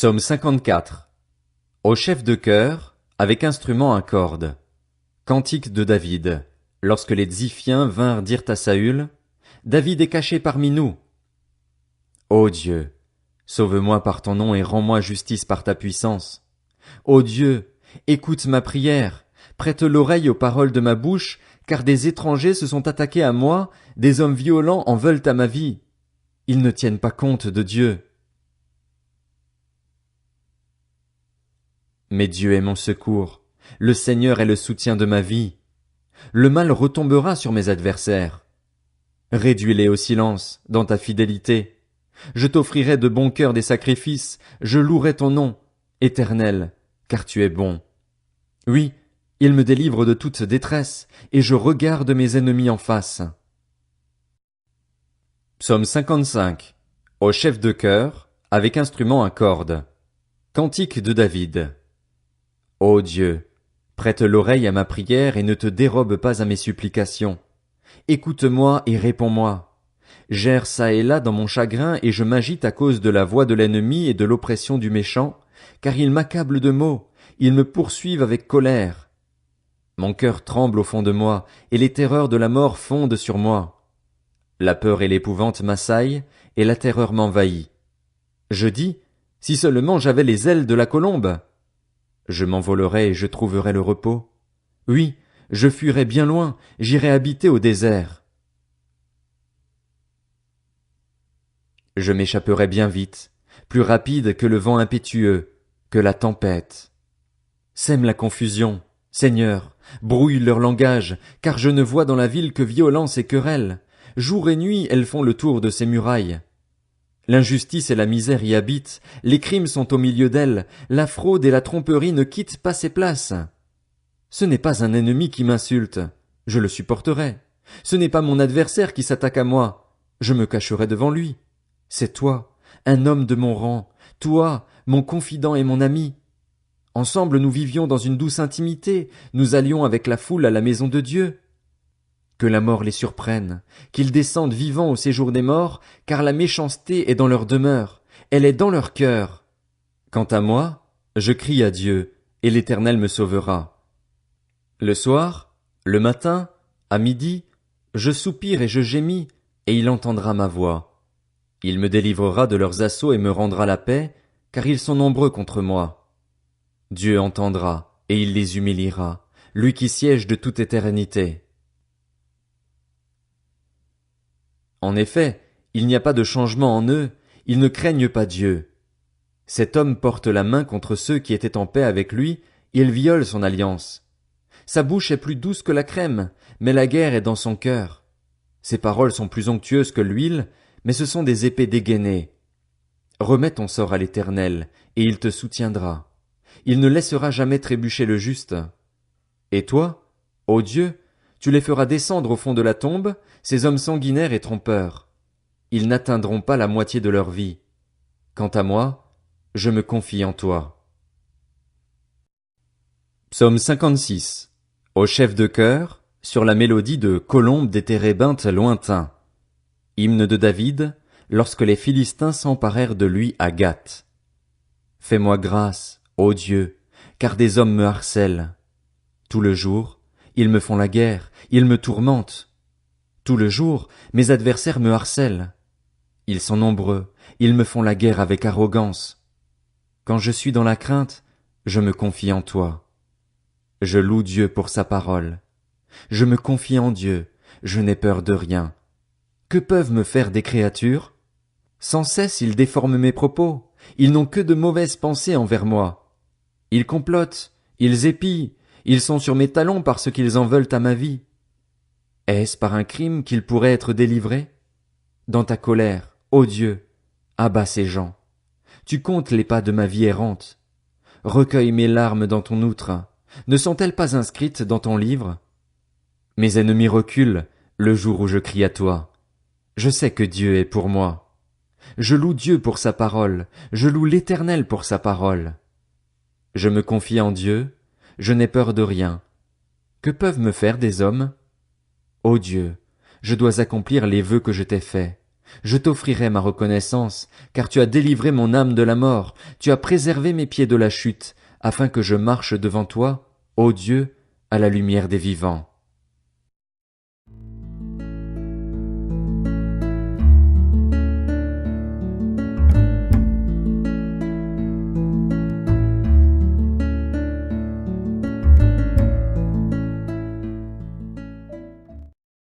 Psaume 54. Au chef de chœur, avec instrument à cordes. Cantique de David. Lorsque les Ziphiens vinrent dire à Saül, David est caché parmi nous. Ô Dieu, sauve-moi par ton nom et rends-moi justice par ta puissance. Ô Dieu, écoute ma prière, prête l'oreille aux paroles de ma bouche, car des étrangers se sont attaqués à moi, des hommes violents en veulent à ma vie. Ils ne tiennent pas compte de Dieu. Mais Dieu est mon secours, le Seigneur est le soutien de ma vie. Le mal retombera sur mes adversaires. Réduis-les au silence, dans ta fidélité. Je t'offrirai de bon cœur des sacrifices, je louerai ton nom, Éternel, car tu es bon. Oui, il me délivre de toute détresse, et je regarde mes ennemis en face. Psaume 55. Au chef de chœur, avec instrument à cordes. Cantique de David. Ô Dieu, prête l'oreille à ma prière et ne te dérobe pas à mes supplications. Écoute-moi et réponds-moi. J'erre çà et là dans mon chagrin et je m'agite à cause de la voix de l'ennemi et de l'oppression du méchant, car ils m'accablent de maux, ils me poursuivent avec colère. Mon cœur tremble au fond de moi, et les terreurs de la mort fondent sur moi. La peur et l'épouvante m'assaillent, et la terreur m'envahit. Je dis, si seulement j'avais les ailes de la colombe! Je m'envolerais et je trouverais le repos. Oui, je fuirais bien loin, j'irais habiter au désert. Je m'échapperais bien vite, plus rapide que le vent impétueux, que la tempête. Sème la confusion, Seigneur, brouille leur langage, car je ne vois dans la ville que violence et querelle. Jour et nuit, elles font le tour de ses murailles. L'injustice et la misère y habitent, les crimes sont au milieu d'elles, la fraude et la tromperie ne quittent pas ses places. Ce n'est pas un ennemi qui m'insulte, je le supporterai. Ce n'est pas mon adversaire qui s'attaque à moi, je me cacherai devant lui. C'est toi, un homme de mon rang, toi, mon confident et mon ami. Ensemble nous vivions dans une douce intimité, nous allions avec la foule à la maison de Dieu. Que la mort les surprenne, qu'ils descendent vivants au séjour des morts, car la méchanceté est dans leur demeure, elle est dans leur cœur. Quant à moi, je crie à Dieu, et l'Éternel me sauvera. Le soir, le matin, à midi, je soupire et je gémis, et il entendra ma voix. Il me délivrera de leurs assauts et me rendra la paix, car ils sont nombreux contre moi. Dieu entendra, et il les humiliera, lui qui siège de toute éternité. En effet, il n'y a pas de changement en eux, ils ne craignent pas Dieu. Cet homme porte la main contre ceux qui étaient en paix avec lui, il viole son alliance. Sa bouche est plus douce que la crème, mais la guerre est dans son cœur. Ses paroles sont plus onctueuses que l'huile, mais ce sont des épées dégainées. Remets ton sort à l'Éternel, et il te soutiendra. Il ne laissera jamais trébucher le juste. Et toi, ô Dieu, tu les feras descendre au fond de la tombe, ces hommes sanguinaires et trompeurs. Ils n'atteindront pas la moitié de leur vie. Quant à moi, je me confie en toi. Psaume 56. Au chef de chœur, sur la mélodie de Colombe des térébinthes lointains. Hymne de David, lorsque les Philistins s'emparèrent de lui à Gath. Fais-moi grâce, ô Dieu, car des hommes me harcèlent. Tout le jour, ils me font la guerre, ils me tourmentent. Tout le jour, mes adversaires me harcèlent. Ils sont nombreux, ils me font la guerre avec arrogance. Quand je suis dans la crainte, je me confie en toi. Je loue Dieu pour sa parole. Je me confie en Dieu, je n'ai peur de rien. Que peuvent me faire des créatures? Sans cesse ils déforment mes propos, ils n'ont que de mauvaises pensées envers moi. Ils complotent, ils épient, ils sont sur mes talons parce qu'ils en veulent à ma vie. Est-ce par un crime qu'ils pourraient être délivrés? Dans ta colère, ô Dieu, abats ces gens. Tu comptes les pas de ma vie errante. Recueille mes larmes dans ton outre. Ne sont-elles pas inscrites dans ton livre? Mes ennemis reculent le jour où je crie à toi. Je sais que Dieu est pour moi. Je loue Dieu pour sa parole, je loue l'Éternel pour sa parole. Je me confie en Dieu, je n'ai peur de rien. Que peuvent me faire des hommes? Ô Dieu, je dois accomplir les vœux que je t'ai faits. Je t'offrirai ma reconnaissance, car tu as délivré mon âme de la mort, tu as préservé mes pieds de la chute, afin que je marche devant toi, ô Dieu, à la lumière des vivants.